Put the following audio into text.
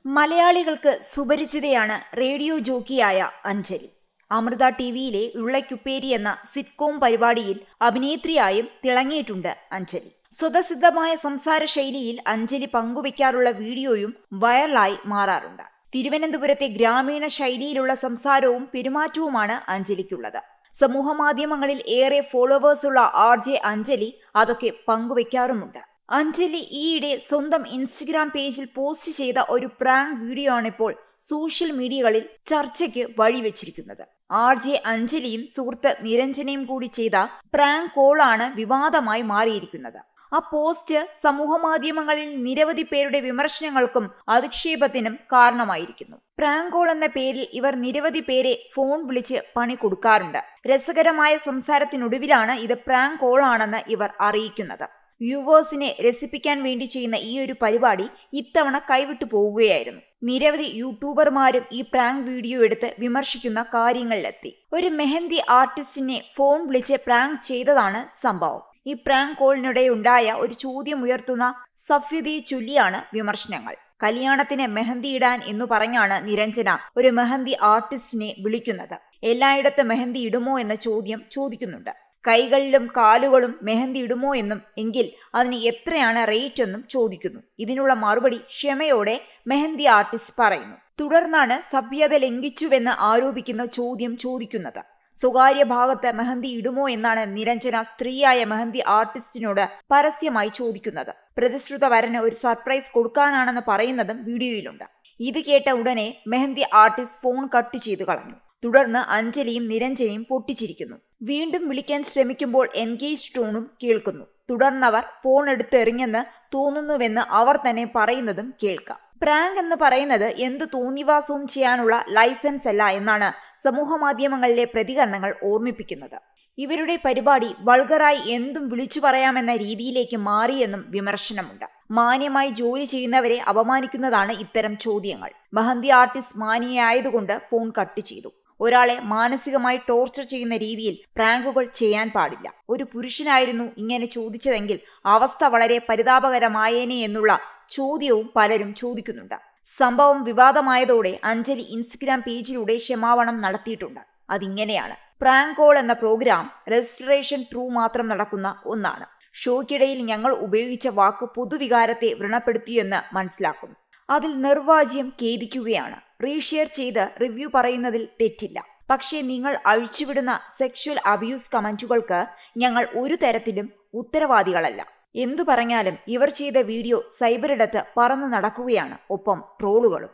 മലയാളികൾക്ക് സുപരിചിതയാണ് റേഡിയോ ജോക്കിയായ അഞ്ജലി. അമൃത ടിവിയിലെ ഉള്ളയ്ക്കുപ്പേരി എന്ന സിറ്റ്കോം പരിപാടിയിൽ അഭിനേത്രിയായും തിളങ്ങിയിട്ടുണ്ട് അഞ്ജലി. സ്വതസിദ്ധമായ സംസാര ശൈലിയിൽ അഞ്ജലി പങ്കുവയ്ക്കാറുള്ള വീഡിയോയും വൈറലായി മാറാറുണ്ട്. തിരുവനന്തപുരത്തെ ഗ്രാമീണ ശൈലിയിലുള്ള സംസാരവും പെരുമാറ്റവുമാണ് അഞ്ജലിക്കുള്ളത്. സമൂഹമാധ്യമങ്ങളിൽ ഏറെ ഫോളോവേഴ്സുള്ള RJ അഞ്ജലി അതൊക്കെ പങ്കുവയ്ക്കാറുമുണ്ട്. അഞ്ജലി ഈയിടെ സ്വന്തം ഇൻസ്റ്റഗ്രാം പേജിൽ പോസ്റ്റ് ചെയ്ത ഒരു പ്രാങ്ക് വീഡിയോ ആണിപ്പോൾ സോഷ്യൽ മീഡിയകളിൽ ചർച്ചയ്ക്ക് വഴിവെച്ചിരിക്കുന്നത്. RJ അഞ്ജലിയും സുഹൃത്ത് നിരഞ്ജനയും കൂടി ചെയ്ത പ്രാങ്ക് കോളാണ് വിവാദമായി മാറിയിരിക്കുന്നത്. ആ പോസ്റ്റ് സമൂഹമാധ്യമങ്ങളിൽ നിരവധി പേരുടെ വിമർശനങ്ങൾക്കും അധിക്ഷേപത്തിനും കാരണമായിരിക്കുന്നു. പ്രാങ്ക് കോൾ എന്ന പേരിൽ ഇവർ നിരവധി പേരെ ഫോൺ വിളിച്ച് പണി കൊടുക്കാറുണ്ട്. രസകരമായ സംസാരത്തിനൊടുവിലാണ് ഇത് പ്രാങ്ക് കോൾ ആണെന്ന് ഇവർ അറിയിക്കുന്നത്. വ്യൂവേഴ്സിനെ രസിപ്പിക്കാൻ വേണ്ടി ചെയ്യുന്ന ഈ ഒരു പരിപാടി ഇത്തവണ കൈവിട്ടു പോവുകയായിരുന്നു. നിരവധി യൂട്യൂബർമാരും ഈ പ്രാങ്ക് വീഡിയോ എടുത്ത് വിമർശിക്കുന്ന കാര്യങ്ങളിലെത്തി. ഒരു മെഹന്തി ആർട്ടിസ്റ്റിനെ ഫോൺ വിളിച്ച് പ്രാങ്ക് ചെയ്തതാണ് സംഭവം. ഈ പ്രാങ്ക് കോളിനിടെ ഉണ്ടായ ഒരു ചോദ്യം ഉയർത്തുന്ന സഫ്യതയെ ചൊല്ലിയാണ് വിമർശനങ്ങൾ. കല്യാണത്തിന് മെഹന്തി ഇടാൻ എന്നു പറഞ്ഞാണ് നിരഞ്ജന ഒരു മെഹന്തി ആർട്ടിസ്റ്റിനെ വിളിക്കുന്നത്. എല്ലായിടത്തും മെഹന്തി ഇടുമോ എന്ന ചോദ്യം ചോദിക്കുന്നുണ്ട്. കൈകളിലും കാലുകളും മെഹന്തി ഇടുമോ എന്നും എങ്കിൽ അതിന് എത്രയാണ് റേറ്റ് എന്നും ചോദിക്കുന്നു. ഇതിനുള്ള മറുപടി ക്ഷമയോടെ മെഹന്തി ആർട്ടിസ്റ്റ് പറയുന്നു. തുടർന്നാണ് സഭ്യത ലംഘിച്ചുവെന്ന് ആരോപിക്കുന്ന ചോദ്യം ചോദിക്കുന്നത്. സ്വകാര്യ ഭാഗത്ത് മെഹന്തി ഇടുമോ എന്നാണ് നിരഞ്ജന സ്ത്രീയായ മെഹന്തി ആർട്ടിസ്റ്റിനോട് പരസ്യമായി ചോദിക്കുന്നത്. പ്രതിശ്രുത വരന് ഒരു സർപ്രൈസ് കൊടുക്കാനാണെന്ന് പറയുന്നതും വീഡിയോയിലുണ്ട്. ഇത് കേട്ട ഉടനെ മെഹന്തി ആർട്ടിസ്റ്റ് ഫോൺ കട്ട് ചെയ്തു കളഞ്ഞു. തുടർന്ന് അഞ്ജലിയും നിരഞ്ജനയും പൊട്ടിച്ചിരിക്കുന്നു. വീണ്ടും വിളിക്കാൻ ശ്രമിക്കുമ്പോൾ എൻഗേജ് ടോണും കേൾക്കുന്നു. തുടർന്നവർ ഫോൺ എടുത്തെറിഞ്ഞെന്ന് തോന്നുന്നുവെന്ന് അവർ തന്നെ പറയുന്നതും കേൾക്കാം. പ്രാങ്ക് എന്ന് പറയുന്നത് എന്ത് തോന്നിവാസവും ചെയ്യാനുള്ള ലൈസൻസ് അല്ല എന്നാണ് സമൂഹമാധ്യമങ്ങളിലെ പ്രതികരണങ്ങൾ ഓർമ്മിപ്പിക്കുന്നത്. ഇവരുടെ പരിപാടി വൾഗറായി എന്തും വിളിച്ചു പറയാമെന്ന രീതിയിലേക്ക് മാറിയെന്നും വിമർശനമുണ്ട്. മാന്യമായി ജോലി ചെയ്യുന്നവരെ അപമാനിക്കുന്നതാണ് ഇത്തരം ചോദ്യങ്ങൾ. മെഹന്തി ആർട്ടിസ്റ്റ് മാന്യയായതുകൊണ്ട് ഫോൺ കട്ട് ചെയ്തു. ഒരാളെ മാനസികമായി ടോർച്ചർ ചെയ്യുന്ന രീതിയിൽ പ്രാങ്കുകൾ ചെയ്യാൻ പാടില്ല. ഒരു പുരുഷനായിരുന്നു ഇങ്ങനെ ചോദിച്ചതെങ്കിൽ അവസ്ഥ വളരെ പരിതാപകരമായേനെ എന്നുള്ള ചോദ്യവും പലരും ചോദിക്കുന്നുണ്ട്. സംഭവം വിവാദമായതോടെ അഞ്ജലി ഇൻസ്റ്റഗ്രാം പേജിലൂടെ ക്ഷമാപണം നടത്തിയിട്ടുണ്ട്. അതിങ്ങനെയാണ്: പ്രാങ്ക് കോൾ എന്ന പ്രോഗ്രാം രജിസ്ട്രേഷൻ ത്രൂ മാത്രം നടക്കുന്ന ഒന്നാണ്. ഷോയ്ക്കിടയിൽ ഞങ്ങൾ ഉപയോഗിച്ച വാക്ക് പൊതുവികാരത്തെ വ്രണപ്പെടുത്തിയെന്ന് മനസ്സിലാക്കുന്നു. അതിൽ നിർവാജ്യം ഖേദിക്കുകയാണ്. റീഷെയർ ചെയ്ത് റിവ്യൂ പറയുന്നതിൽ തെറ്റില്ല. പക്ഷേ നിങ്ങൾ അഴിച്ചുവിടുന്ന സെക്ഷൽ അബ്യൂസ് കമന്റുകൾക്ക് ഞങ്ങൾ ഒരു തരത്തിലും ഉത്തരവാദികളല്ല. എന്തു പറഞ്ഞാലും ഇവർ ചെയ്ത വീഡിയോ സൈബറിടത്ത് പറന്നു നടക്കുകയാണ്. ഒപ്പം ട്രോളുകളും.